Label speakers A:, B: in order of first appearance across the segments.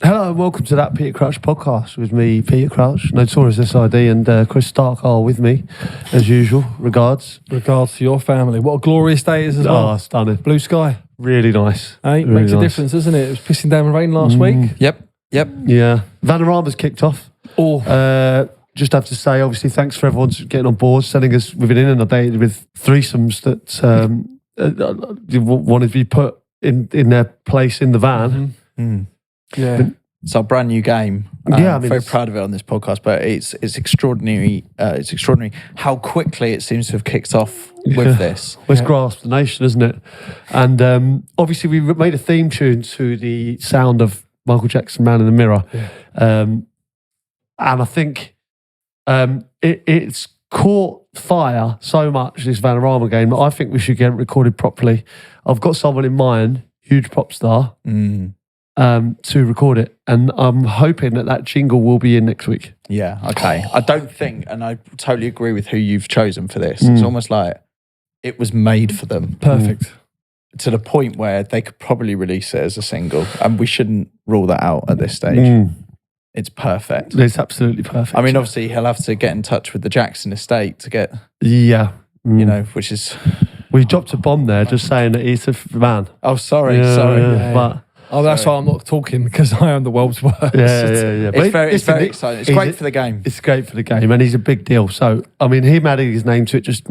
A: Hello and welcome to that Peter Crouch podcast with me, Peter Crouch, Notorious SID, and Chris Stark are with me, as usual. Regards.
B: Regards to your family. What a glorious day it is as well.
A: Oh, stunning.
B: Blue sky.
A: Really nice.
B: Hey,
A: really
B: makes a difference, doesn't it? It was pissing down rain last week.
C: Yep.
A: Yeah. Vanarama's kicked off. Just have to say, obviously, thanks for everyone getting on board, sending us with an inundated with threesomes that wanted to be put in their place in the van.
B: Mm-hmm. Yeah.
C: It's our brand new game. I'm very proud of it on this podcast, but it's extraordinary. It's extraordinary how quickly it seems to have kicked off with this.
A: Well, it's grasped the nation, isn't it? And obviously, we made a theme tune to the sound of Michael Jackson, Man in the Mirror.
B: Yeah.
A: And I think it's caught fire so much, this Vanarama game, that I think we should get it recorded properly. I've got someone in mind, huge pop star, to record it. And I'm hoping that jingle will be in next week.
C: Yeah, okay. I don't think, and I totally agree with who you've chosen for this. It's almost like it was made for them.
B: Perfect.
C: To the point where they could probably release it as a single, and we shouldn't rule that out at this stage. It's perfect.
A: It's absolutely perfect.
C: I mean, obviously, he'll have to get in touch with the Jackson estate to get,
A: you
C: know, which is...
A: We dropped a bomb there just saying that he's a man.
C: Oh, sorry.
A: Yeah. But...
B: Oh, that's why I'm not talking, because I am the world's worst.
A: Yeah.
C: It's very exciting. It's great for the game.
A: It's great for the game, and he's a big deal. So, I mean, him adding his name to it just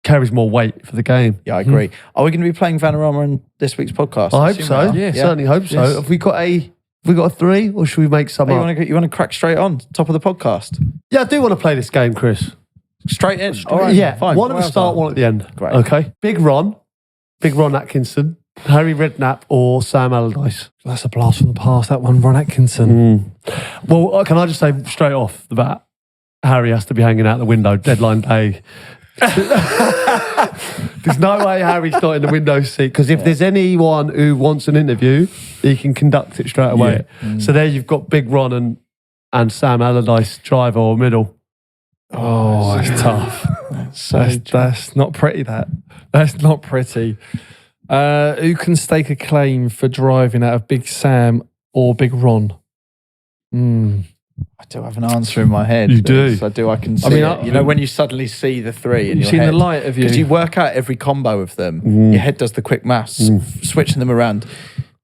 A: carries more weight for the game.
C: Yeah, I agree. Are we going to be playing Vanarama on this week's podcast?
A: I hope so.
B: Yeah.
A: Certainly hope so.
B: Yes.
A: Have we got a three, or should we make some up?
C: You want to crack straight on top of the podcast?
A: Yeah, I do want to play this game, Chris.
C: Straight in.
A: All right. Yeah,
C: fine.
A: One at the start, one at the end.
C: Great.
A: Okay. Big Ron Atkinson, Harry Redknapp, or Sam Allardyce.
B: That's a blast from the past, that one, Ron Atkinson.
A: Well, can I just say straight off the bat, Harry has to be hanging out the window, deadline day. There's no way Harry's not in the window seat, because if there's anyone who wants an interview, he can conduct it straight away. Yeah. So there you've got Big Ron and Sam Allardyce, driver or middle.
B: Oh, that's tough. That's not pretty, That's not pretty. Who can stake a claim for driving out of Big Sam or Big Ron?
C: I do have an answer in my head.
A: You do?
C: I do. I can see it. You know, when you suddenly see the three in
B: you've
C: your
B: seen
C: head,
B: the light of you.
C: because you work out every combo of them. Your head does the quick maths, switching them around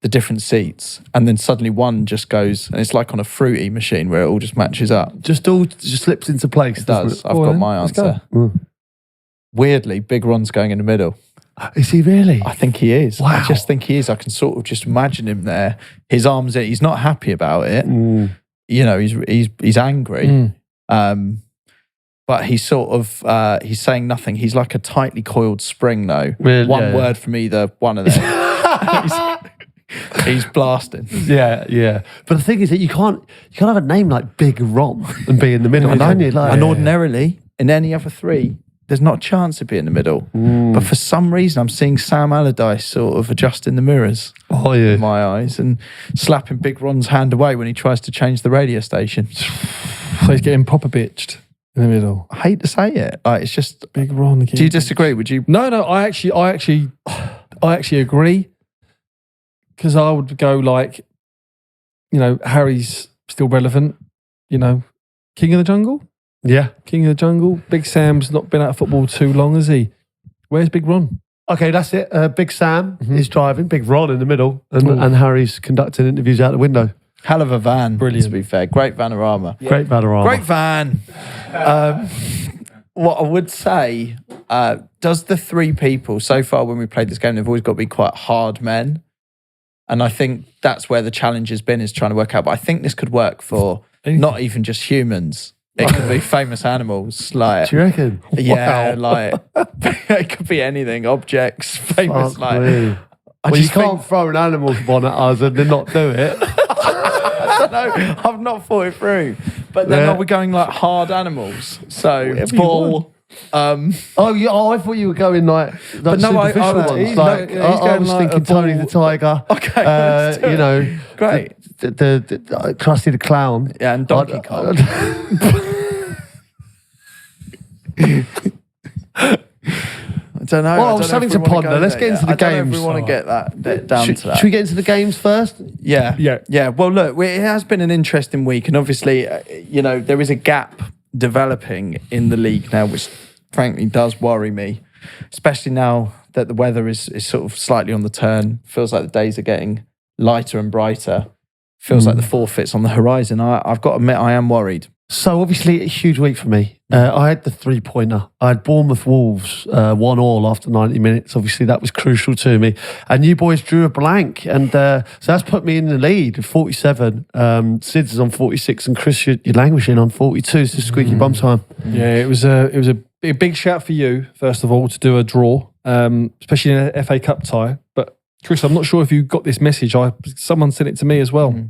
C: the different seats, and then suddenly one just goes, and it's like on a fruity machine where it all just matches up.
A: Just slips into place.
C: It does. I've
B: Go
C: got
B: on,
C: my
B: let's
C: answer. Weirdly, Big Ron's going in the middle.
A: Is he really?
C: I think he is.
A: Wow.
C: I just think he is. I can sort of just imagine him there. His arms in. He's not happy about it. You know, he's angry. But he's sort of he's saying nothing. He's like a tightly coiled spring, though.
A: Really?
C: One word from either one of them. he's blasting.
A: Yeah. But the thing is that you can't have a name like Big Ron and be in the middle.
C: And ordinarily, in any other three, there's not a chance to be in the middle. But for some reason, I'm seeing Sam Allardyce sort of adjusting the mirrors in my eyes and slapping Big Ron's hand away when he tries to change the radio station.
B: So he's getting proper bitched in the middle.
C: I hate to say it. Like, it's just...
B: Big Ron.
C: Do you disagree? Would you...
B: No, I actually agree. Because I would go like, you know, Harry's still relevant. You know, King of the Jungle?
A: Yeah.
B: King of the Jungle. Big Sam's not been out of football too long, has he? Where's Big Ron?
A: Okay, that's it. Big Sam is driving, Big Ron in the middle, and Harry's conducting interviews out the window.
C: Hell of a van.
B: Brilliant.
C: To be fair. Great Vanarama.
A: Yeah. Great Vanarama.
C: Great van. What I would say, does the three people, so far when we played this game, they've always got to be quite hard men. And I think that's where the challenge has been, is trying to work out. But I think this could work for not even just humans. It could be famous animals. Like,
A: do you reckon?
C: Yeah, like it could be anything. Objects, famous.
A: Well, you can't throw an animal one at us and then not do it.
C: I don't know. I've not thought it through. But then are we going like hard animals? So bull.
A: I thought you were going like
C: but no,
A: superficial ones. I was
B: like
A: thinking Tony the Tiger.
C: Okay,
A: you know,
C: great.
A: The Krusty the Clown.
C: Yeah, and Donkey Kong. don't know.
A: Well, something to ponder. Let's get into the games.
C: I don't know if we want to get that down to that.
A: Should we get into the games first?
C: Yeah. Well, look, it has been an interesting week, and obviously, there is a gap developing in the league now, which frankly does worry me, especially now that the weather is sort of slightly on the turn. Feels like the days are getting lighter and brighter. Feels like the forfeit's on the horizon. I've got to admit, I am worried.
A: So obviously a huge week for me. I had the 3-pointer. I had Bournemouth Wolves 1-1 after 90 minutes. Obviously that was crucial to me. And you boys drew a blank. And so that's put me in the lead, 47. Sid's is on 46 and Chris, you're languishing on 42. It's just squeaky bum time.
B: Yeah, it was a big shout for you, first of all, to do a draw, especially in an FA Cup tie. But Chris, I'm not sure if you got this message. Someone sent it to me as well.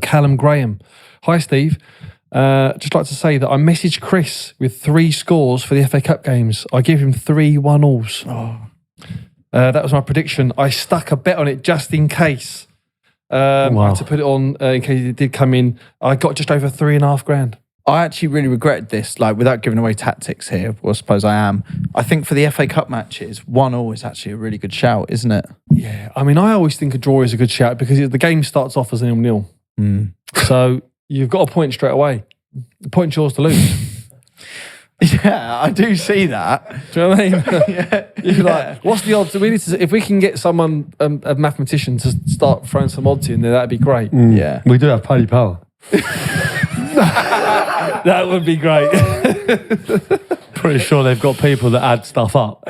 B: Callum Graham. Hi, Steve. Just like to say that I messaged Chris with 3 scores for the FA Cup games. I gave him 3 1-alls. That was my prediction. I stuck a bet on it just in case. I had to put it on in case it did come in. I got just over $3,500.
C: I actually really regret this, without giving away tactics here, well, I suppose I am. I think for the FA Cup matches, 1-1 is actually a really good shout, isn't it?
B: Yeah, I mean, I always think a draw is a good shout because the game starts off as 0-0. So you've got a point straight away. The point's yours to lose.
C: Yeah, I do see that.
B: Do you know what I mean? You're like, what's the odds? If we can get someone, a mathematician, to start throwing some odds in there, that'd be great.
C: Yeah.
A: We do have Paddy Power.
B: That would be great.
A: Pretty sure they've got people that add stuff up.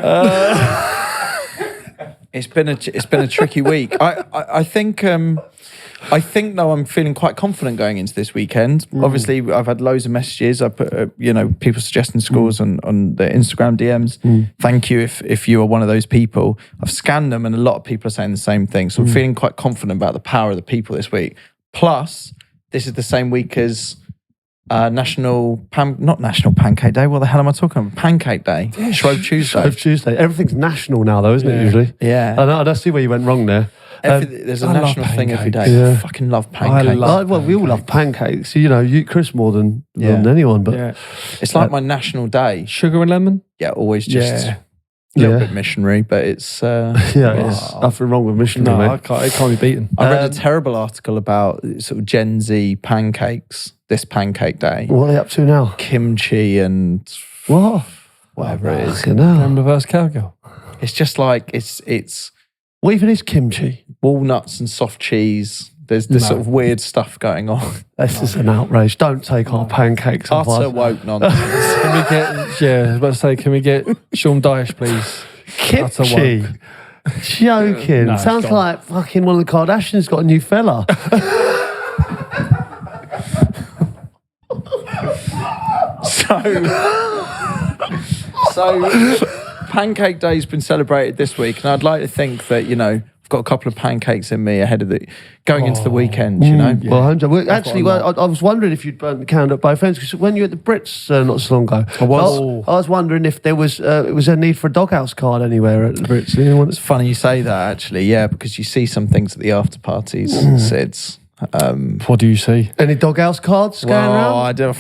C: It's been a tricky week. I think though I'm feeling quite confident going into this weekend. Obviously, I've had loads of messages. I put people suggesting scores on the Instagram DMs. Thank you if you are one of those people. I've scanned them and a lot of people are saying the same thing. So I'm feeling quite confident about the power of the people this week. Plus, this is the same week as not National Pancake Day. What the hell am I talking about? Pancake Day. Yeah, Shrove Tuesday.
A: Shrove Tuesday. Everything's national now, though, isn't it? Usually.
C: Yeah.
A: I don't see where you went wrong there.
C: There's a national thing every day.
A: Yeah.
C: I fucking love pancakes.
A: We all love pancakes. You, Chris, more than anyone. But
C: it's like my national day.
B: Sugar and lemon.
C: Yeah, always just a little bit missionary, but it's
A: it's nothing wrong with missionary.
B: No, it can't be beaten.
C: I read a terrible article about sort of Gen Z pancakes this pancake day.
A: What are they up to now?
C: Kimchi and whatever it is.
B: Grandma versus cowgirl.
C: It's just like it's.
A: What even is kimchi?
C: Walnuts and soft cheese. There's this sort of weird stuff going on.
A: This is an outrage. Don't take our pancakes off us.
C: Utter woke nonsense.
B: Can we get? I was about to say, can we get Sean Dyche, please?
A: Kimchi. Joking.
B: No,
A: sounds like fucking one of the Kardashians got a new fella.
C: So Pancake Day's been celebrated this week, and I'd like to think that I've got a couple of pancakes in me ahead of going into the weekend.
A: Well, actually, I was wondering if you'd burnt the candle at both ends, because when you were at the Brits not so long ago, I was wondering if there was a need for a Doghouse card anywhere at the Brits.
C: It's funny you say that, actually, because you see some things at the after parties, Sids.
B: What do you see?
A: Any Doghouse cards going around?
C: I don't.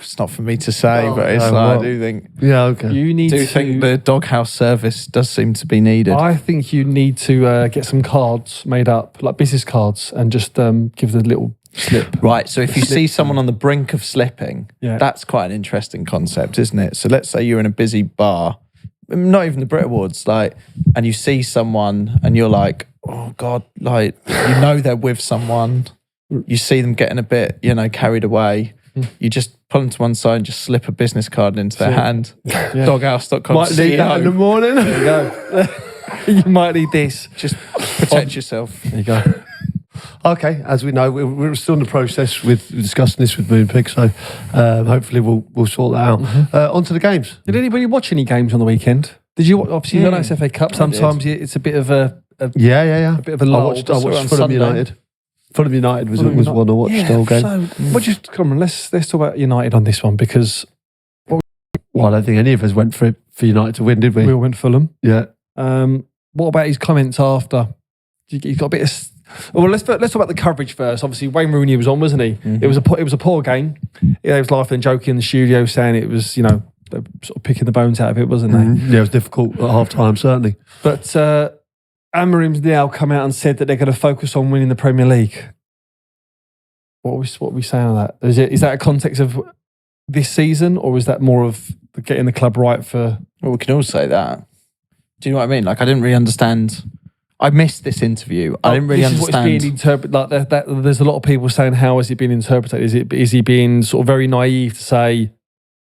C: It's not for me to say, but it's I do think.
A: Yeah, okay.
B: You
C: think the Doghouse service does seem to be needed.
B: I think you need to get some cards made up, like business cards, and just give the little slip.
C: Right. So if you see someone on the brink of slipping, that's quite an interesting concept, isn't it? So let's say you're in a busy bar, not even the Brit Awards, and you see someone, and you're like, oh God, they're with someone. You see them getting a bit, carried away. You just pull them to one side and just slip a business card into their hand. Doghouse.com.
A: Might need that in the morning.
B: There you go. You might need this.
C: Just protect yourself.
B: There you go.
A: Okay, as we know, we're still in the process with discussing this with Moonpig, so hopefully we'll sort that out. On to the games.
B: Did anybody watch any games on the weekend? Did you? Obviously, you know it's FA Cup. Sometimes it's a bit of a
A: yeah.
B: A bit of a lull.
A: I watched Fulham United. Fulham United was one I watched the whole game.
B: So, come on, let's talk about United on this one, because
A: I don't think any of us went for United to win, did we?
B: We all went Fulham.
A: Yeah.
B: What about his comments after? He's got a bit of. Well, let's talk about the coverage first. Obviously, Wayne Rooney was on, wasn't he? Mm-hmm. It was a poor game. He was laughing and joking in the studio, saying it was were sort of picking the bones out of it, wasn't they?
A: Yeah, it was difficult at half time, certainly.
B: But Amorim's now come out and said that they're going to focus on winning the Premier League. What are we saying on that? Is that a context of this season, or is that more of getting the club right for...
C: Well, we can all say that. Do you know what I mean? Like, I didn't really understand... I missed this interview. I didn't really understand.
B: This is what's being interpreted. Like there's a lot of people saying, how is it being interpreted? Is he being sort of very naive to say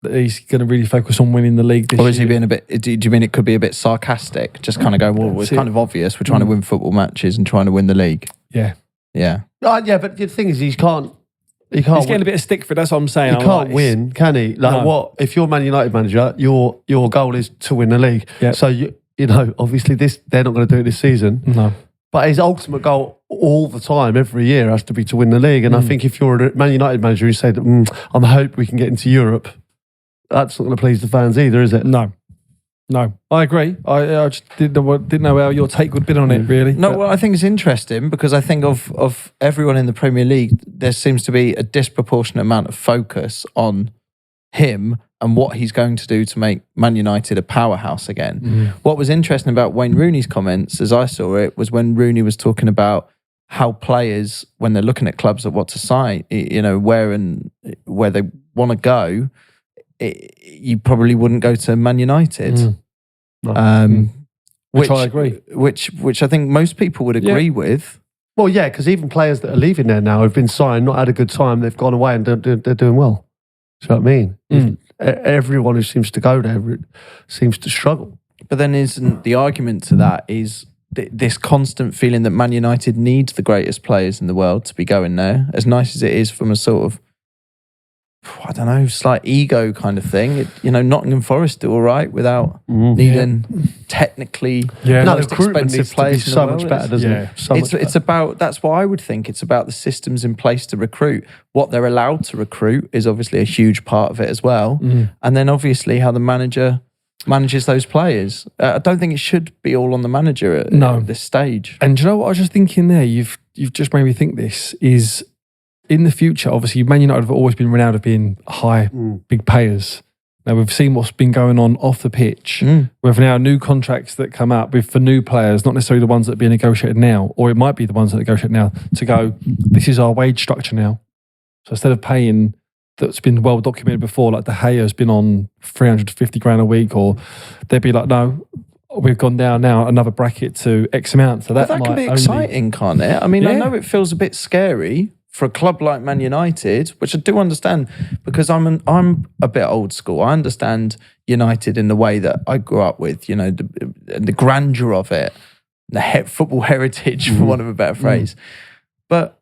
B: that he's going to really focus on winning the league this year?
C: Or is he being a bit... Do you mean it could be a bit sarcastic? Just kind of go, well, it's kind of obvious. We're trying to win football matches and trying to win the league.
B: Yeah.
C: Yeah.
A: Yeah, but the thing is, he can't...
B: He's getting a bit of stick for it. That's what I'm saying.
A: He can't win, can he? Like, what if you're Man United manager? Your goal is to win the league.
B: Yep.
A: So you know, obviously they're not going to do it this season.
B: No.
A: But his ultimate goal all the time, every year, has to be to win the league. And I think if you're a Man United manager, you say that I hope we can get into Europe. That's not going to please the fans either, is it?
B: No, I agree. I just didn't know how your take would be on it, really.
C: No, well, I think it's interesting because I think of everyone in the Premier League, there seems to be a disproportionate amount of focus on him and what he's going to do to make Man United a powerhouse again. What was interesting about Wayne Rooney's comments, as I saw it, was when Rooney was talking about how players, when they're looking at clubs at what to sign, you know, where they want to go, you probably wouldn't go to Man United.
B: Which I agree.
C: Which I think most people would agree with.
A: Well, yeah, because even players that are leaving there now have been signed, not had a good time, they've gone away and they're doing well. Do you know what I mean? Everyone who seems to go there seems to struggle.
C: But then isn't the argument to that is this constant feeling that Man United needs the greatest players in the world to be going there, as nice as it is from a sort of, I don't know, slight ego kind of thing. Nottingham Forest do all right without needing technically most expensive players.
A: So much better, doesn't it?
C: It's about, that's what I would think. It's about the systems in place to recruit. What they're allowed to recruit is obviously a huge part of it as well. And then obviously how the manager manages those players. I don't think it should be all on the manager at this stage.
B: And do you know what I was just thinking there? You've just made me think this is... In the future, obviously, Man United have always been renowned of being high, big payers. Now, we've seen what's been going on off the pitch. With now new contracts that come up for new players, not necessarily the ones that are being negotiated now, or it might be the ones that are negotiated now, to go, this is our wage structure now. So instead of paying, that's been well documented before, like De Gea has been on 350 grand a week, or they'd be like, no, we've gone down now another bracket to X amount. So that
C: can be exciting, can't it? I mean, I know it feels a bit scary for a club like Man United, which I do understand because I'm a bit old school. I understand United in the way that I grew up with, the grandeur of it, the football heritage, for want of a better phrase. But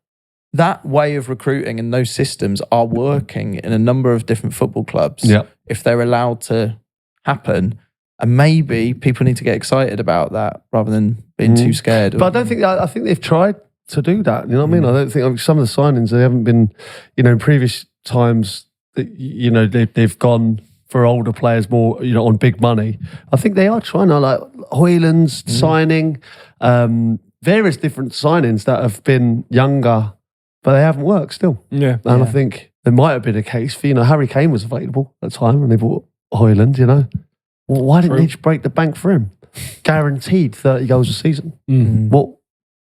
C: that way of recruiting and those systems are working in a number of different football clubs. If they're allowed to happen. And maybe people need to get excited about that rather than being too scared.
A: But I think they've tried to do that. You know what I mean? I don't think some of the signings, they haven't been, in previous times, they've gone for older players more, on big money. I think they are trying to, like Højlund's signing, various different signings that have been younger, but they haven't worked still. And I think there might have been a case for, Harry Kane was available at the time when they bought Højlund, Well, why didn't they just break the bank for him? Guaranteed 30 goals a season. What?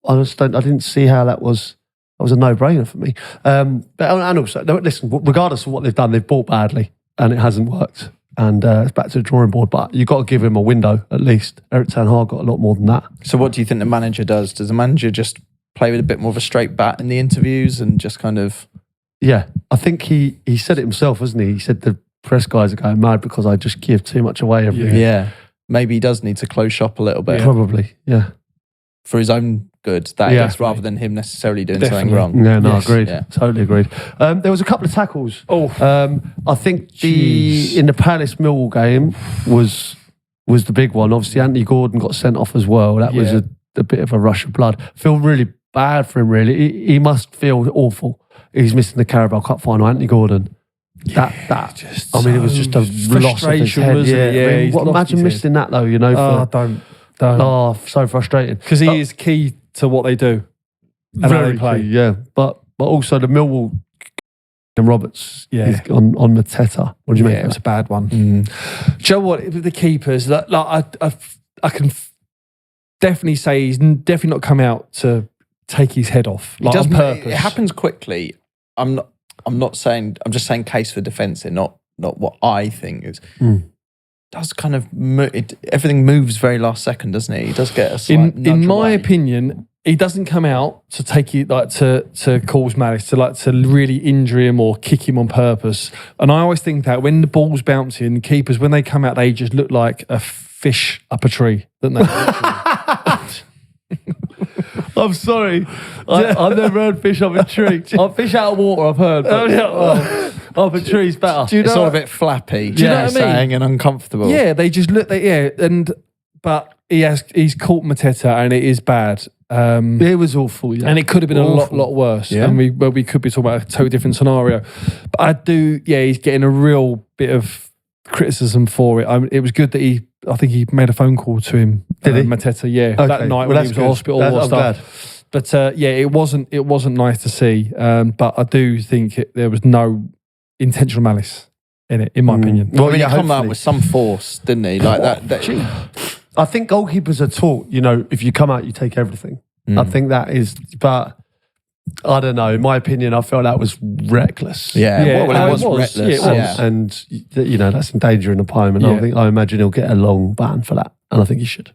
A: I didn't see how that was a no-brainer for me. But also, listen, regardless of what they've done, they've bought badly and it hasn't worked. And it's back to the drawing board. But you've got to give him a window at least. Eric Ten Hag got a lot more than that.
C: So what do you think the manager does? Does the manager just play with a bit more of a straight bat in the interviews and just kind of...
A: Yeah, I think he said it himself, hasn't he? He said the press guys are going mad because I just give too much away every year.
C: Yeah, maybe he does need to close shop a little bit.
A: Probably, yeah.
C: For his own good, that is, rather than him necessarily doing something wrong.
A: Yeah, no, agreed. Yeah. Totally agreed. There was a couple of tackles. I think in the Palace Millwall game was the big one. Obviously, Anthony Gordon got sent off as well. That was a bit of a rush of blood. Feel really bad for him, really. He must feel awful. He's missing the Carabao Cup final, Anthony Gordon. It was just a loss of his head. Imagine missing that though,
B: Don't.
A: Oh, so frustrating.
B: Because he is key to what they do and how they play.
A: Key, yeah. But also the Millwall and Roberts
B: Yeah.
A: on Mateta. What do you
B: Yeah,
A: make
B: it was
A: of
B: a bad one.
C: Mm.
B: Do you know what? With the keepers, I can definitely say he's definitely not come out to take his head off.
C: He
B: Like,
C: does
B: on purpose.
C: It happens quickly. I'm not saying. I'm just saying case for defence here, not what I think is. Does kind of everything moves very last second, doesn't it? He does get a slight nudge
B: in my
C: away.
B: opinion, he doesn't come out to take it like to cause malice, to really injure him or kick him on purpose. And I always think that when the ball's bouncing, keepers when they come out, they just look like a fish up a tree, don't they?
A: I'm sorry. I've never heard fish up a tree. Fish out of water, I've heard. But, up a tree's better.
C: It's all a bit flappy.
B: Do you know what I mean?
C: Saying and uncomfortable.
B: Yeah, they just look. But he's caught Mateta, and it is bad.
A: It was awful, yeah.
B: And it could have been a lot worse.
C: Yeah.
B: And we could be talking about a totally different scenario. But I do, he's getting a real bit of criticism for it. It was good that I think he made a phone call to him.
A: Did he?
B: Mateta, yeah.
A: Okay.
B: That night
A: Well,
B: when he was in hospital
A: I'm
B: or stuff.
A: glad.
B: But it wasn't nice to see. But I do think there was no intentional malice in it, in my opinion.
C: Well, he come out
A: hopefully.
C: with some force, didn't he? Like that.
A: I think goalkeepers are taught, if you come out, you take everything. I think that is, but I don't know. In my opinion, I felt that was reckless.
C: Yeah, well, it was reckless.
B: Yeah, it was.
C: Yeah.
A: And that's endangering opponent.
B: Yeah.
A: I imagine he'll get a long ban for that, and I think he should.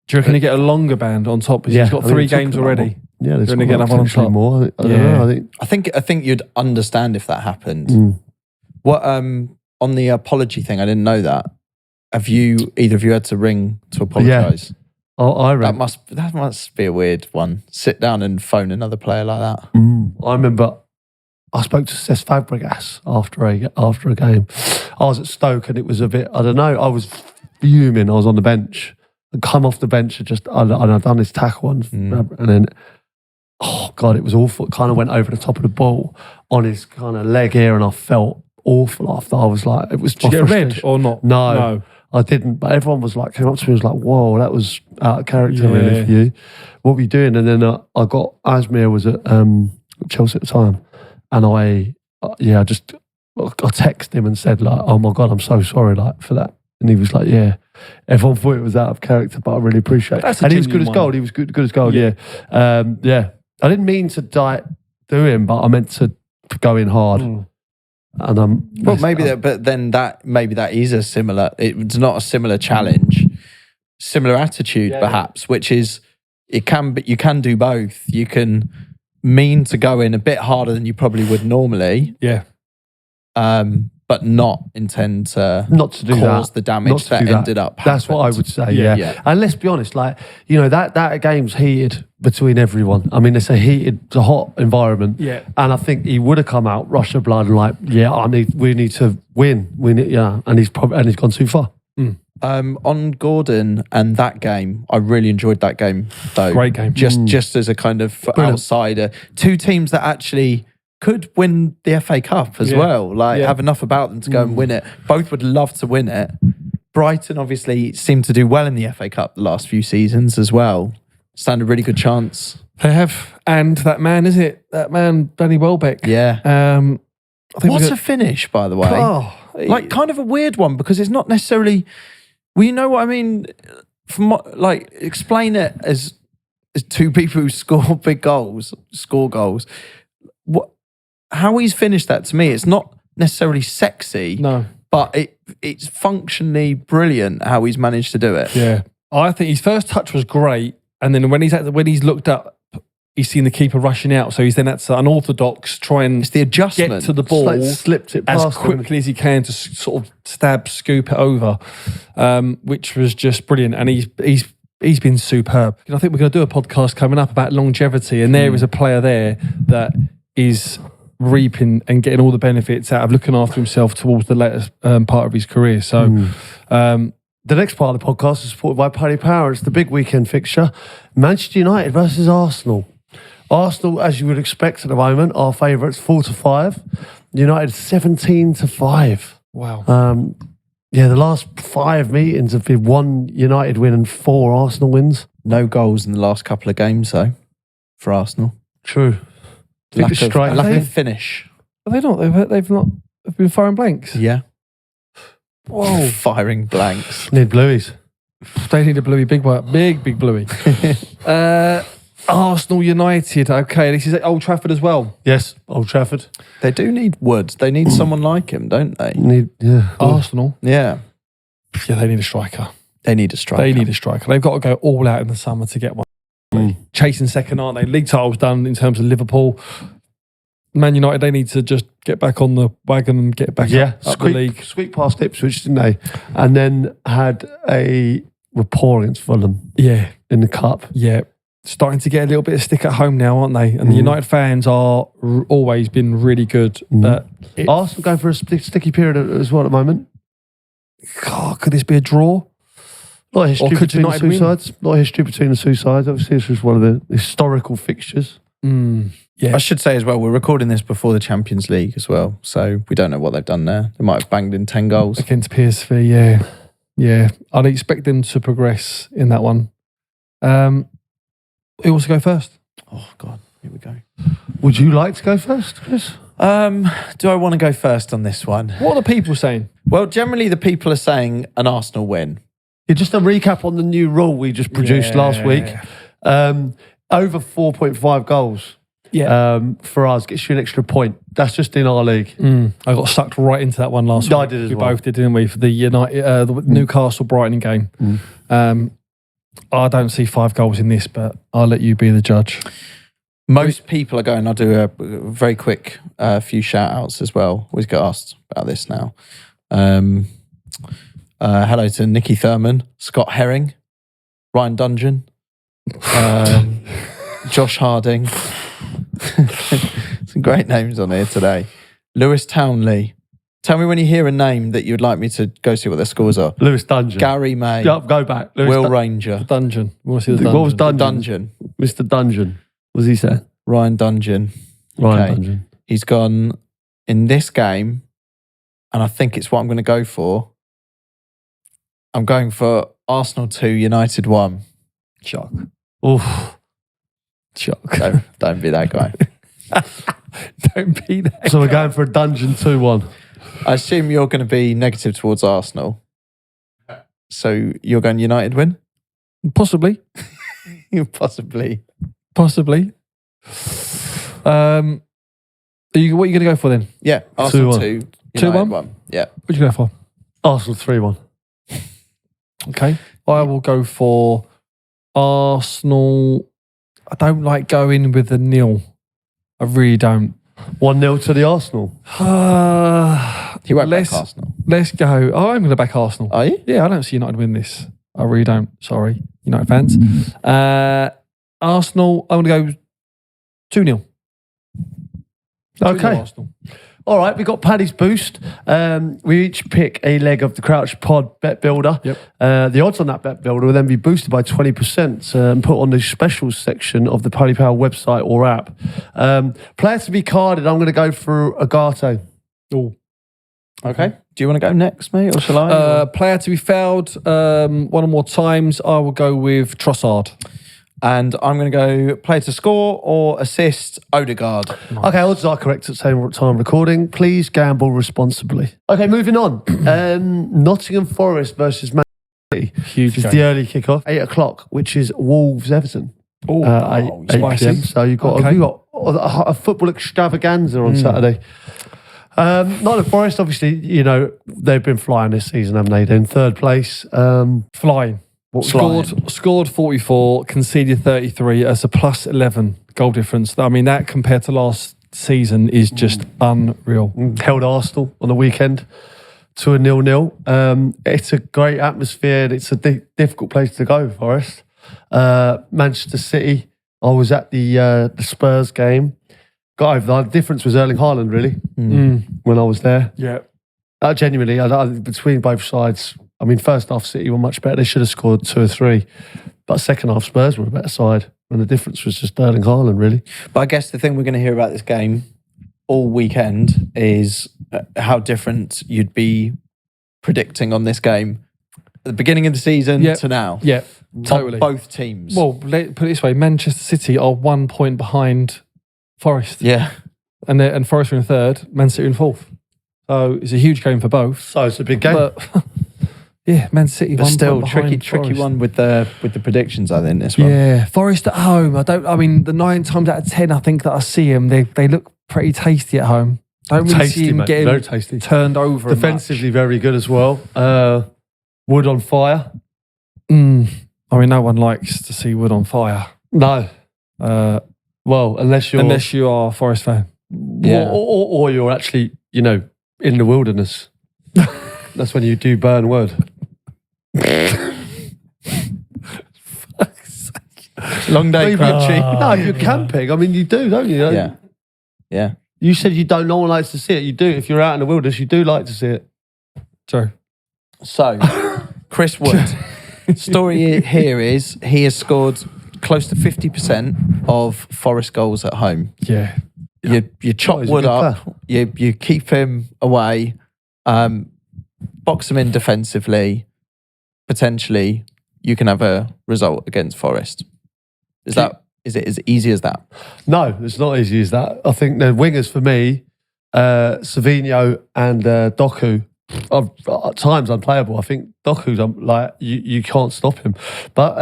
B: Do you reckon he get a longer band on top? Because he's got
A: I think
B: 3
A: they're
B: games
A: talking about
B: already.
A: more. Yeah, there's
B: Gonna get another one on
A: potentially
B: top.
A: more. I don't know.
C: I think you'd understand if that happened. What on the apology thing? I didn't know that. Have either of you had to ring to apologise?
A: I
C: That must be a weird one. Sit down and phone another player like that.
A: I remember I spoke to Cesc Fabregas after a game. I was at Stoke and it was a bit, I don't know, I was fuming. I was on the bench. I'd come off the bench and I'd done this tackle and then, oh God, it was awful. It kind of went over the top of the ball on his kind of leg here and I felt awful after. I was like, it was
B: Did you get red or not?
A: No. I didn't, but everyone was like, came up to me and was like, whoa, that was out of character really for you. What were you doing? And then I got, Asmir was at Chelsea at the time, and I texted him and said like, oh my God, I'm so sorry like for that. And he was like, yeah, everyone thought it was out of character, but I really appreciate it. And he was good as gold. He was good as gold, yeah. I didn't mean to do him, but I meant to go in hard. And
C: well, maybe that is a similar. It's not a similar challenge, similar attitude, perhaps. Which is, you can do both. You can mean to go in a bit harder than you probably would normally, but not intend to cause the damage that ended up happened.
A: That's what I would say. Yeah. And let's be honest, like that game's heated between everyone. I mean, it's a hot environment.
B: Yeah.
A: And I think he would have come out, rush of blood, and like, we need to win. And he's gone too far.
C: On Gordon and that game, I really enjoyed that game though.
B: Great game.
C: Just as a kind of outsider, 2 teams that actually could win the FA Cup as well. Have enough about them to go and win it. Both would love to win it. Brighton obviously seemed to do well in the FA Cup the last few seasons as well. Stand a really good chance.
B: They have. And that man, Danny Welbeck.
C: Yeah.
B: I think
C: What a finish, by the way. Kind of a weird one because it's not necessarily... Well, you know what I mean? Explain it as 2 people who score goals. How he's finished that, to me, it's not necessarily sexy.
B: No.
C: But it's functionally brilliant how he's managed to do it.
B: Yeah. I think his first touch was great. And then when he's looked up, he's seen the keeper rushing out. So he's then had to unorthodox try and
C: it's the adjustment.
B: Get to the ball,
A: slipped it
B: as
A: past
B: quickly as he can to sort of scoop it over, which was just brilliant. And he's been superb. I think we're going to do a podcast coming up about longevity, and there is a player there that is reaping and getting all the benefits out of looking after himself towards the later part of his career. So.
A: The next part of the podcast is supported by Paddy Power. It's the big weekend fixture. Manchester United versus Arsenal. Arsenal, as you would expect at the moment, are favourites 4-5. United 17-5.
B: Wow.
A: The last 5 meetings have been 1 United win and 4 Arsenal wins.
C: No goals in the last couple of games, though, for Arsenal.
A: True.
C: Lack of finish.
B: Are they not? They've not. They've been firing blanks.
C: Yeah.
B: Whoa.
C: Firing blanks.
A: Need blueies.
B: They need a bluey, big one, big bluey. Arsenal United. Okay, this is at Old Trafford as well.
A: Yes, Old Trafford.
C: They do need Woods. They need someone like him, don't they?
B: Arsenal.
C: Yeah.
B: Yeah, they need a striker.
C: They need a striker.
B: They need a striker. They've got to go all out in the summer to get one. Chasing second, aren't they? League title's done in terms of Liverpool. Man United, they need to just get back on the wagon and get back up the league.
A: Squeak past Ipswich, didn't they? And then had a rapport against Fulham.
B: Yeah.
A: In the cup.
B: Yeah. Starting to get a little bit of stick at home now, aren't they? And the United fans are always been really good. But
A: Arsenal going for a sticky period as well at the moment.
B: God, could this be a draw?
A: A lot of history between the two sides. A lot of history between the two sides. Obviously, this was one of the historical fixtures.
B: Yeah.
C: I should say as well, we're recording this before the Champions League as well. So we don't know what they've done there. They might have banged in 10 goals.
B: Against PSV, yeah. Yeah. I'd expect them to progress in that one. Who wants to go first?
C: Oh, God. Here we go.
A: Would you like to go first, Chris?
C: Do I want to go first on this one?
B: What are the people saying?
C: Well, generally the people are saying an Arsenal win.
A: Yeah, just a recap on the new rule we just produced last week. Over 4.5 goals for us gets you an extra point. That's just in our league.
B: I got sucked right into that one last week.
A: I did as well.
B: We both did, didn't we? For the the Newcastle Brighton game. I don't see 5 goals in this, but I'll let you be the judge.
C: Most people are going, I'll do a very quick few shout outs as well. Always get asked about this now. Hello to Nicky Thurman, Scott Herring, Ryan Dungeon, Josh Harding. Some great names on here today. Lewis Townley. Tell me when you hear a name that you'd like me to go see what their scores are.
A: Lewis Dungeon.
C: Gary May.
A: Yep, go back.
C: Will Ranger.
B: Dungeon. We want to see the dungeon.
A: What was Dungeon?
C: Dungeon.
A: Mr. Dungeon. What was he saying?
C: Ryan Dungeon.
A: Ryan Dungeon.
C: He's gone in this game, and I think it's what I'm going to go for. I'm going for Arsenal 2, United 1.
B: Shock.
A: Oof.
B: Shock.
C: Don't be that guy.
B: Don't be that
A: So we're going for a Dungeon 2-1.
C: I assume you're going to be negative towards Arsenal. So you're going United win?
B: Possibly.
C: Possibly.
B: Possibly. What are you going to go for then?
C: Yeah, Arsenal
A: 2-1.
C: 2,
B: 2-1?
C: United 1. Yeah.
B: What are you going for?
A: Arsenal 3-1.
B: Okay. I will go for Arsenal. I don't like going with the nil. I really don't.
A: 1-0 to the Arsenal.
C: You won't back Arsenal.
B: Let's go. Oh, I'm going to back Arsenal.
C: Are you?
B: Yeah, I don't see United win this. I really don't. Sorry, United fans. Arsenal, I'm going to go 2-0.
A: Okay.
B: Arsenal.
A: All right, we got Paddy's Boost. We each pick a leg of the Crouchy Pod Bet Builder.
B: Yep.
A: The odds on that Bet Builder will then be boosted by 20% and put on the specials section of the Paddy Power website or app. Player to be carded, I'm going to go for Agate.
B: Oh.
C: Okay. Do you want to go next, mate, or shall I?
B: Player to be fouled one or more times, I will go with Trossard.
C: And I'm going to go player to score or assist, Odegaard.
A: Nice. Okay, odds are correct at the same time recording. Please gamble responsibly. Okay, moving on. Nottingham Forest versus Man City.
B: Huge
A: It's
B: game.
A: the early kickoff, 8 o'clock, which is Wolves-Everton. 8
B: spicy.
A: p.m. So you've got a football extravaganza on Saturday. Nottingham Forest, obviously, you know, they've been flying this season, haven't they? They're in third place.
B: Flying. Scored 44, conceded 33 as a plus 11 goal difference. I mean, that compared to last season is just unreal.
A: Held Arsenal on the weekend to a 0-0. It's a great atmosphere. And it's a difficult place to go, Forest. Manchester City, I was at the Spurs game. Got over that. The difference was Erling Haaland, really, when I was there.
B: Yeah.
A: Genuinely, between both sides, I mean, first half City were much better. They should have scored 2 or 3. But second half Spurs were a better side. And the difference was just Erling Haaland, really.
C: But I guess the thing we're going to hear about this game all weekend is how different you'd be predicting on this game at the beginning of the season to now.
B: Yeah, totally.
C: Both teams.
B: Well, put it this way, Manchester City are 1 point behind Forest.
C: Yeah.
B: and Forest are in third, Man City in fourth. So it's a huge game for both.
A: So it's a big game.
B: But yeah, Man City.
C: But still, tricky
B: Forest.
C: one with the predictions. I think this one.
B: Yeah, Forest at home. I mean, the 9 times out of 10, I think that I see them, they look pretty tasty at home. Don't really see them
A: mate.
B: getting
A: Very tasty.
B: turned over.
A: Defensively, very good as well. Wood on fire.
B: I mean, no one likes to see Wood on fire.
A: No. Well, unless
B: you are a Forest fan.
C: Yeah.
A: Or you're actually, in the wilderness. That's when you do burn wood.
C: Long day, Crouchy.
A: No, you're camping. I mean, you do, don't you?
C: Yeah. Yeah.
A: You said you don't. No one likes to see it. You do. If you're out in the wilderness, you do like to see it.
B: True.
C: So, Chris Wood. Story here is he has scored close to 50% of Forest goals at home.
B: Yeah.
C: You chop
A: he's a
C: Wood
A: good
C: up. You keep him away. Box him in defensively. Potentially, you can have a result against Forest. Is it as easy as that?
A: No, it's not easy as that. I think the wingers for me, Savinho and Doku, are at times unplayable. I think Doku's like you can't stop him. But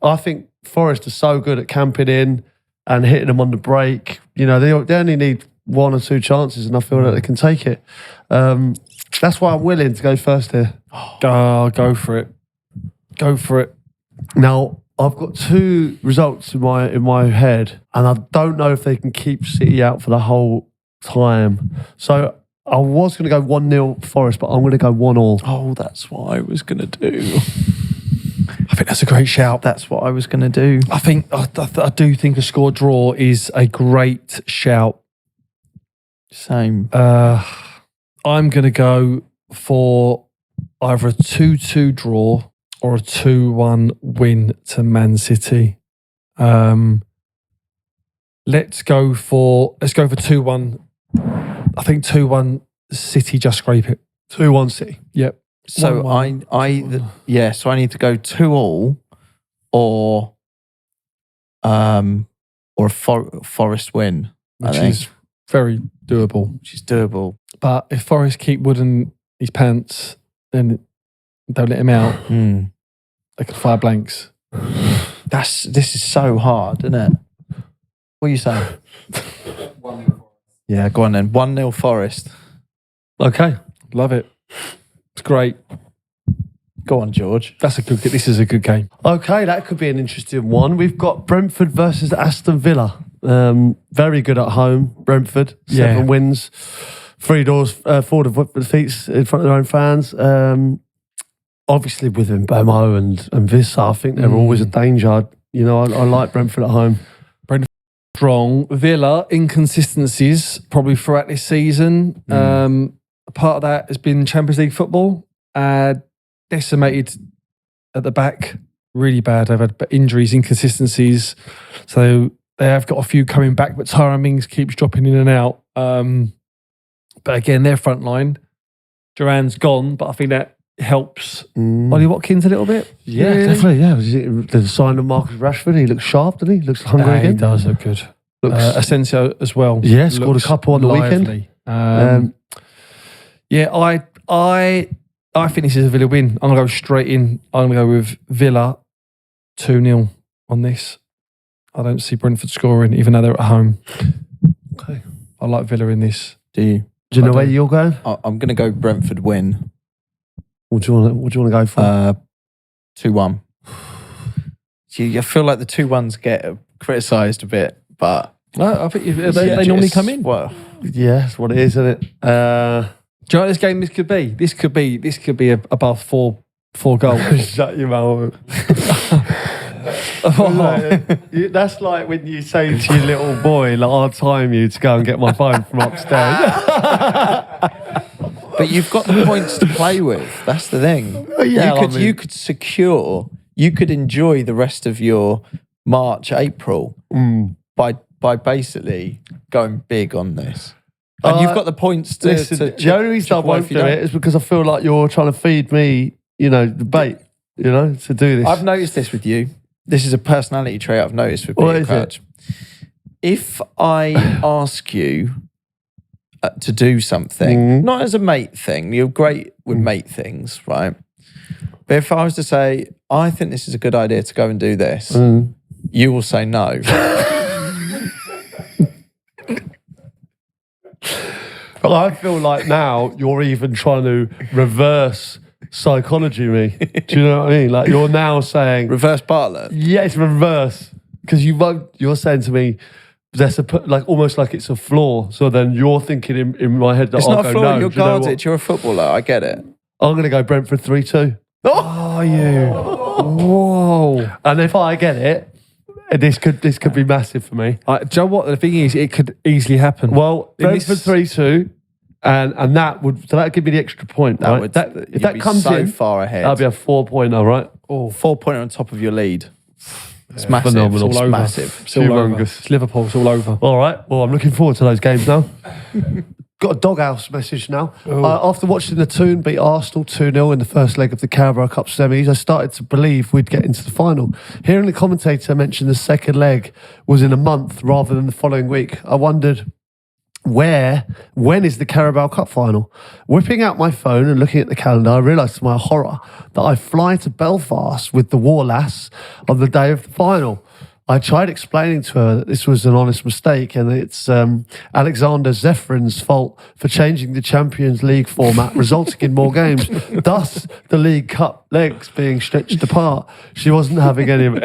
A: I think Forest are so good at camping in and hitting them on the break. They only need 1 or 2 chances, and I feel that they can take it. That's why I'm willing to go first here.
B: Go for it. Go for it.
A: Now, I've got 2 results in my head, and I don't know if they can keep City out for the whole time. So I was going to go 1-0 Forest, but I'm going to go 1-1.
C: Oh, that's what I was going to do.
B: I think that's a great shout.
C: That's what I was going to do.
B: I do think a score draw is a great shout.
C: Same.
B: I'm going to go for either a 2-2 draw or a 2-1 win to Man City. Let's go for 2-1. I think 2-1 City just scrape it.
A: 2-1 City.
B: Yep.
C: So
B: 1-1.
C: So I need to go 2-2 or a Forest win,
B: Which is very doable.
C: which is doable.
B: But if Forest keep Wood in his pants, then don't let him out. They could fire blanks.
C: This is so hard, isn't it? What are you saying?
D: 1-0.
C: Yeah, go on then. 1-0 Forest.
A: Okay.
B: Love it. It's great.
C: Go on, George.
B: This is a good game.
A: Okay, that could be an interesting one. We've got Brentford versus Aston Villa. Very good at home, Brentford. 7 wins, 4 defeats in front of their own fans. Obviously, with Mbemo and Vissa, I think they're always a danger. I like Brentford at home.
B: Strong. Villa, inconsistencies probably throughout this season. A part of that has been Champions League football. Decimated at the back. Really bad. They've had injuries, inconsistencies. So they have got a few coming back, but Tyrone Mings keeps dropping in and out. But again, their front line, Duran's gone, but I think that helps Ollie Watkins a little bit.
A: Yeah,
B: Really?
A: definitely. Yeah, the sign of Marcus Rashford. He looks sharp, doesn't he? Looks hungry
B: He
A: again.
B: does look good. Asensio as well.
A: Yeah, scored a
B: looks
A: couple on the weekend.
B: lively. I think this is a Villa win. I'm going to go straight in. I'm going to go with Villa 2-0 on this. I don't see Brentford scoring, even though they're at home.
A: Okay.
B: I like Villa in this.
C: Do you?
A: Do you know where you're going?
C: I'm going to go Brentford win.
A: What do you want to go for?
C: 2-1. I feel like the 2-1s get criticised a bit, but
B: I think they normally come in.
C: Well,
A: Yeah, that's what it is, isn't it?
B: Do you know what this game could be? This could be above four goals.
A: Shut your mouth. That's like when you say to your little boy, like, I'll time you to go and get my phone from upstairs.
C: but you've got the points to play with. That's the thing.
A: Yeah,
C: you could enjoy the rest of your March, April by basically going big on this. And you've got the points to...
A: the only reason I won't do it is because I feel like you're trying to feed me, the bait, to do this.
C: I've noticed this with you. This is a personality trait I've noticed with
A: What
C: Peter
A: is
C: Crouch. If I ask you to do something, not as a mate thing. You're great with mate things, right? But if I was to say, I think this is a good idea to go and do this, you will say no.
A: But I feel like now you're even trying to reverse psychology me. Do you know what I mean? Like you're now saying
C: Reverse Bartlett.
A: yeah, it's reverse because you're saying to me there's like almost like it's a flaw. So then you're thinking in my head that
C: It's
A: I'll
C: not
A: go
C: a flaw.
A: no.
C: You're
A: Do you know
C: guarded.
A: what?
C: You're a footballer. I get it.
A: I'm going to go Brentford 3-2.
B: Are you? Whoa.
A: And if I get it, this could be massive for me.
B: Do you know what? The thing is, it could easily happen.
A: Well,
B: In
A: Brentford
B: this-
A: 3-2, and that would give me the extra point.
C: That
A: Right?
C: would.
A: If
C: You'd
A: that
C: be
A: comes
C: so
A: in,
C: far ahead.
A: that'll be a 4-pointer, right?
C: Oh, 4-pointer on top of your lead. It's massive.
A: phenomenal.
C: It's
B: all over.
C: massive.
B: It's all over.
A: Humongous.
B: It's Liverpool. It's all over.
A: All right. Well, I'm looking forward to those games now. Got a Doghouse message now. After watching the Toon beat Arsenal 2-0 in the first leg of the Carabao Cup semis, I started to believe we'd get into the final. Hearing the commentator mention the second leg was in a month rather than the following week, I wondered when is the Carabao Cup final? Whipping out my phone and looking at the calendar, I realised to my horror that I fly to Belfast with the War Lass on the day of the final. I tried explaining to her that this was an honest mistake and it's Alexander Zefrin's fault for changing the Champions League format, resulting in more games, thus the League Cup legs being stretched apart. She wasn't having any of it.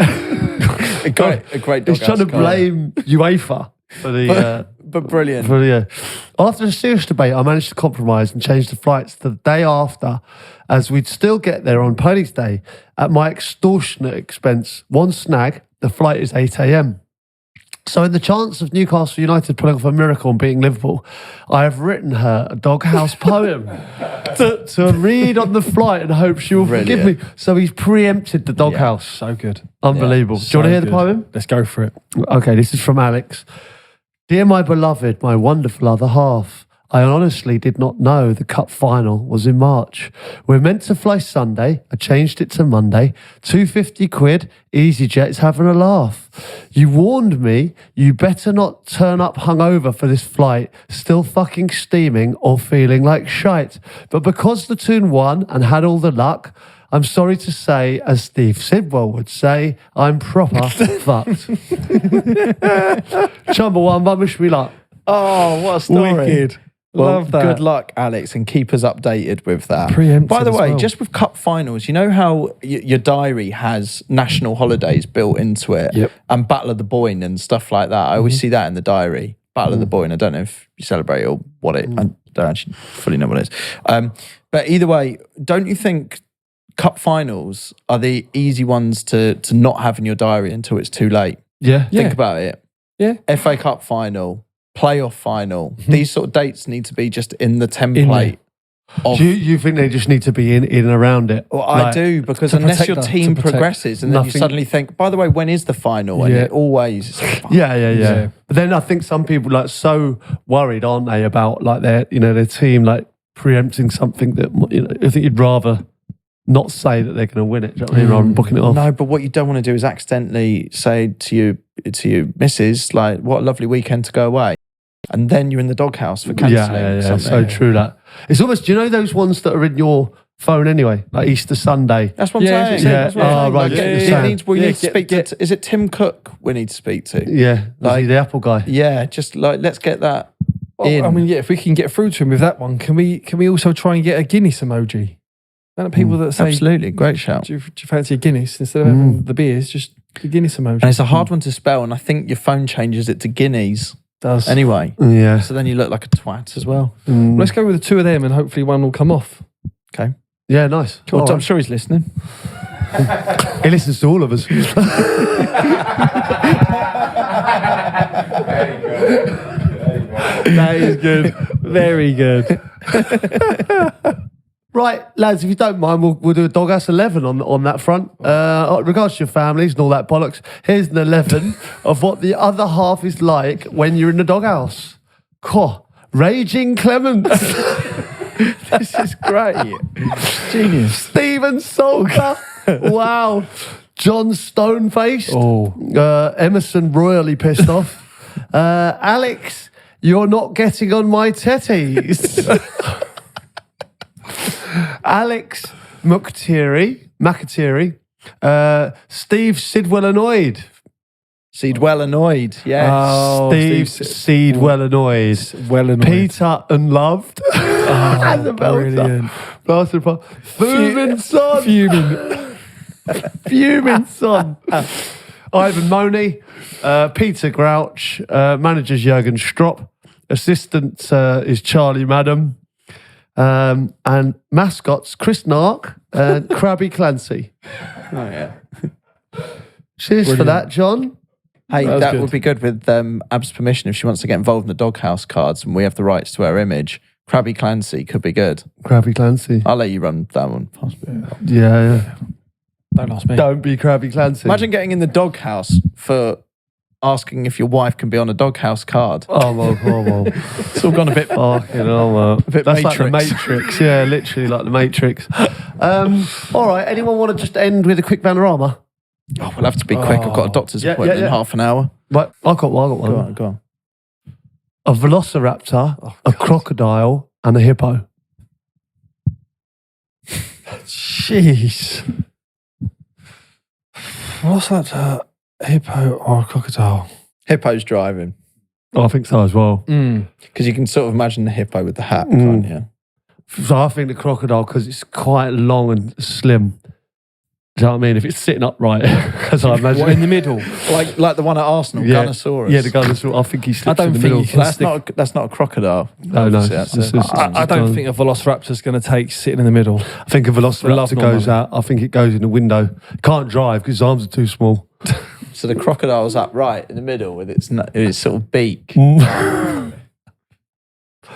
C: A great
A: He's
C: Doghouse
A: trying to
C: goal.
A: blame UEFA for the...
C: But brilliant.
A: After a serious debate, I managed to compromise and change the flights to the day after, as we'd still get there on Paddy's Day at my extortionate expense. One snag, the flight is 8 a.m. So in the chance of Newcastle United pulling off a miracle and beating Liverpool, I have written her a Doghouse poem to read on the flight and hope she will forgive me. So he's preempted the Doghouse.
B: So good.
A: Unbelievable. Do you want to hear the poem?
B: Let's go for it.
A: Okay, this is from Alex. Dear my beloved, my wonderful other half, I honestly did not know the cup final was in March. We're meant to fly Sunday. I changed it to Monday. 250 quid. EasyJet's having a laugh. You warned me you better not turn up hungover for this flight, still fucking steaming or feeling like shite. But because the Toon won and had all the luck, I'm sorry to say, as Steve Sidwell would say, I'm proper fucked. Chumbawamba, wish me luck.
C: Oh, what a story.
B: Wicked.
C: Well,
B: Love that.
C: good luck, Alex, and keep us updated with that.
B: Preempted
C: By the
B: as
C: way,
B: well.
C: just with cup finals, you know how your diary has national holidays built into it,
B: Yep.
C: and Battle of the Boyne and stuff like that. I always see that in the diary. Battle of the Boyne. I don't know if you celebrate or what it. I don't actually fully know what it is. But either way, don't you think cup finals are the easy ones to not have in your diary until it's too late?
A: Yeah.
C: Think about it.
B: Yeah.
C: FA Cup final, playoff final. These sort of dates need to be just in the template. Of,
A: Do you think they just need to be in and around it?
C: well, I
A: Like,
C: do, because
B: to
C: unless
B: protect
C: your
B: them,
C: team
B: to protect
C: progresses and then you
A: nothing-
C: suddenly think, by the way, when is the final? And
B: Yeah.
C: it always, it's like,
A: Yeah. But then I think some people like so worried, aren't they, about like their team like preempting something that I think you'd rather not say that they're going to win it. Do you know what I mean? Rather than booking it off.
C: no, but what you don't want to do is accidentally say to you, missus, like, what a lovely weekend to go away. And then you're in the doghouse for cancelling.
A: Yeah.
C: something.
A: So true that. It's almost, do you know those ones that are in your phone anyway? Like Easter Sunday.
C: That's what I'm
B: Yeah,
C: saying.
B: yeah.
C: That's what I'm saying.
A: right,
C: Like,
A: get
C: it
A: the same.
C: needs- we
B: Yeah,
C: need to speak
B: get-
C: to, is it Tim Cook we need to speak to?
A: Yeah.
C: Like-
A: The Apple guy.
C: Yeah, just like, let's get that
B: Well,
C: in.
B: I mean, yeah, if we can get through to him with that one, can we also try and get a Guinness emoji? And people that say,
C: Absolutely, great shout.
B: do you fancy a Guinness? Instead of having the beers, just the Guinness emoji.
C: And it's a hard one to spell, and I think your phone changes it to guineas
B: does.
C: anyway.
A: Yeah.
C: So then you look like a twat as well.
B: Let's go with the two of them and hopefully one will come off.
C: Okay.
A: Yeah, nice.
C: Well,
A: All
C: I'm
A: right.
C: sure he's listening.
A: He listens to all of us.
B: That is good. Very good.
A: Right, lads, if you don't mind, we'll do a Doghouse 11 on that front. Regards to your families and all that bollocks, here's an 11 of what the other half is like when you're in the doghouse. Raging Clements.
C: This is great. Genius.
A: Stephen Solker. Wow. John Stonefaced.
B: Oh.
A: Emerson royally pissed off. Alex You're not getting on my tetties. Alex McAteary. Steve Sidwell annoyed.
C: Seedwell annoyed. Yes.
B: Oh,
A: Steve Seedwell annoyed.
B: Well annoyed.
A: Peter unloved. As a
B: brilliant.
A: Fuming son. Fuming son. Ivan Money. Peter Grouch. Manager's Jurgen Stropp. Assistant is Charlie Madam. And mascots Chris Nark and Krabby Clancy.
C: Oh, yeah.
A: Cheers for that, John.
C: Hey,
B: That was
C: that
B: good.
C: would be good with Ab's permission if she wants to get involved in the Doghouse cards and we have the rights to her image. Krabby Clancy could be good.
A: Krabby Clancy.
C: I'll let you run that one. Possibly.
A: Yeah.
B: Don't ask me.
A: Don't be Krabby Clancy.
C: Imagine getting in the Doghouse for asking if your wife can be on a Doghouse card.
A: Oh, well.
C: It's all gone a bit.
A: Fucking hell, man.
C: bit
A: That's like the
C: Matrix.
A: Matrix. Yeah, literally like the Matrix. All right, anyone want to just end with a quick Vanarama?
C: Oh, we'll have to be quick. I've got a doctor's
A: Yeah,
C: appointment
A: yeah.
C: in half an hour.
A: Right, I got one.
C: Go on, go on.
A: A velociraptor, a crocodile, and a hippo.
B: Jeez. What's that? A hippo or a crocodile?
C: Hippo's driving.
A: I think so as well.
C: Because you can sort of imagine the hippo with the hat,
A: Mm.
C: can't you?
A: So I think the crocodile, because it's quite long and slim. Do you know what I mean? If it's sitting upright, as I imagine.
B: What, in the middle?
C: Like the one at Arsenal,
A: Yeah.
C: Gunnosaurus.
A: Yeah, the Gunnosaurus. I think he slips
B: I don't
A: in the
B: think
A: middle.
B: you can
C: That's not a crocodile.
A: No.
C: Obviously, that's
A: This
C: a-
A: is-
B: I don't think a velociraptor's going to take sitting in the middle.
A: I think a
B: Love
A: velociraptor
B: normal.
A: goes out. I think it goes in the window. Can't drive because his arms are too small.
C: So the crocodile's upright in the middle with its sort of beak.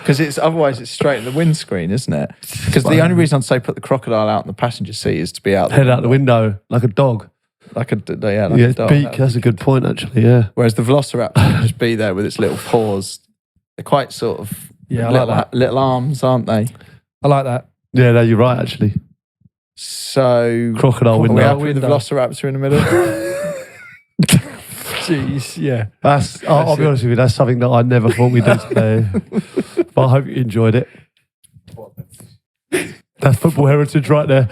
C: Because otherwise it's straight in the windscreen, isn't it? Because the only reason I'd say put the crocodile out in the passenger seat is to be out
A: Head out the window like a dog.
C: like a
A: Yeah,
C: a dog.
A: beak. That's a good point, actually. Yeah.
C: Whereas the velociraptor would just be there with its little paws. They're quite sort of
B: Yeah, I like
C: little,
B: that.
C: little arms, aren't they?
B: I like that.
A: Yeah, no, you're right, actually.
C: So
A: Crocodile
C: are we
A: window.
C: happy with the velociraptor in the middle?
B: Jeez, yeah.
A: I'll be honest with you, that's something that I never thought we'd do today. But I hope you enjoyed it. That's football heritage right there.